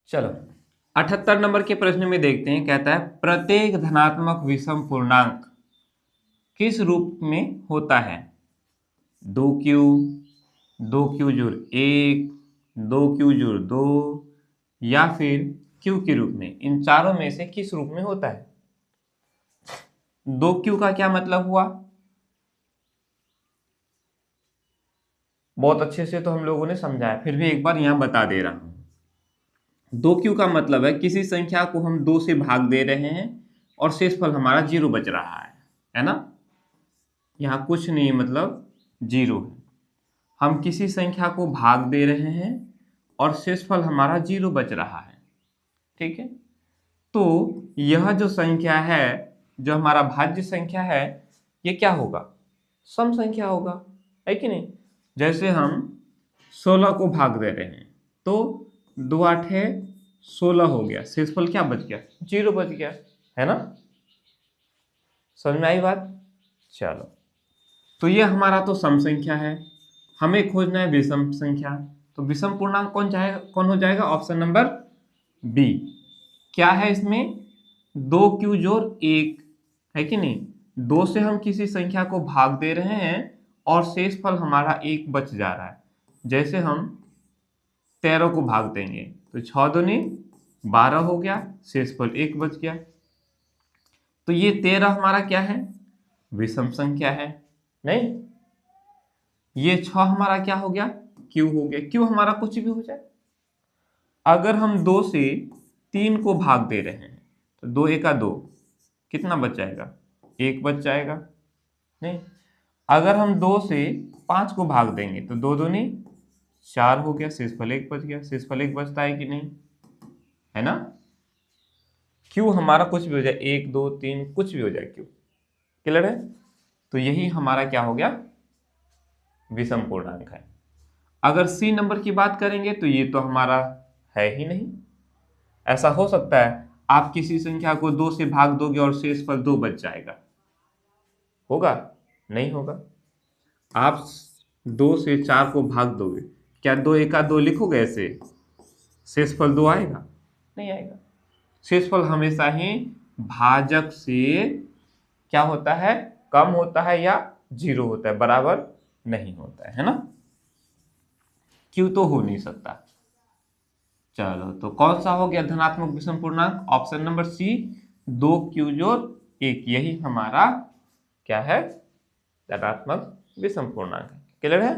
चलो 78 नंबर के प्रश्न में देखते हैं। कहता है प्रत्येक धनात्मक विषम पूर्णांक किस रूप में होता है? 2q, 2q जोड़ 1, 2q जोड़ 2 या फिर q के रूप में। इन चारों में से किस रूप में होता है? 2q का क्या मतलब हुआ? बहुत अच्छे से तो हम लोगों ने समझाया, फिर भी एक बार यहां बता दे रहा हूं। 2q का मतलब है किसी संख्या को हम 2 से भाग दे रहे हैं और शेषफल हमारा 0 बच रहा है ना? यहाँ कुछ नहीं, मतलब 0 है। हम किसी संख्या को भाग दे रहे हैं और शेषफल हमारा 0 बच रहा है, ठीक है? तो यह जो संख्या है, जो हमारा भाज्य संख्या है, ये क्या होगा? सम संख्या होगा, है कि नहीं? जैसे हम 16 को भाग दे रहे हैं तो 2 8 16 हो गया, शेषफल क्या बच गया? 0 बच गया, है ना? समझ में आई बात? चलो, तो ये हमारा तो सम संख्या है, हमें खोजना है विषम संख्या। तो विषम पूर्णांक कौन हो जाएगा? Option number B. क्या है इसमें? 2q जोड़ 1, है कि नहीं? 2 से हम किसी संख्या को भाग दे रहे हैं और शेषफल हमारा 1 बच जा रहा है। जैसे हम 13 को भाग देंगे तो 6 दूनी 12 हो गया, शेषफल 1 बच गया। तो ये 13 हमारा क्या है? विषम संख्या है, नहीं? ये 6 हमारा क्या हो गया? q हो गया। q हमारा कुछ भी हो जाए। अगर हम 2 से 3 को भाग दे रहे हैं तो 2 एका 2, कितना बच जाएगा? 1 बच जाएगा, नहीं? अगर हम 2 से 5 को भाग देंगे तो 2 दूनी 4 हो गया, शेषफल 1 बच गया। शेषफल 1 बचता है कि नहीं? है ना? q हमारा कुछ भी हो जाए, 1 2 3 कुछ भी हो जाए, q क्लियर है? तो यही हमारा क्या हो गया? विषम पूर्णांक है। अगर सी नंबर की बात करेंगे तो ये तो हमारा है ही नहीं। ऐसा हो सकता है आप किसी संख्या को 2 से भाग दोगे और शेषफल 2 बच जाएगा? होगा? नहीं होगा। आप 2 से 4 को भाग दोगे, क्या 2 एका 2 लिखोगे ऐसे? शेषफल 2 आएगा? नहीं आएगा। शेषफल हमेशा ही भाजक से क्या होता है? कम होता है या 0 होता है, बराबर नहीं होता है ना? क्यों तो हो नहीं सकता। चलो, तो कौन सा हो गया धनात्मक विषम पूर्णांक? ऑप्शन नंबर सी, 2q जोड़ 1, यही हमारा क्या है? धनात्मक विषम पूर्णांक है। क्लियर है?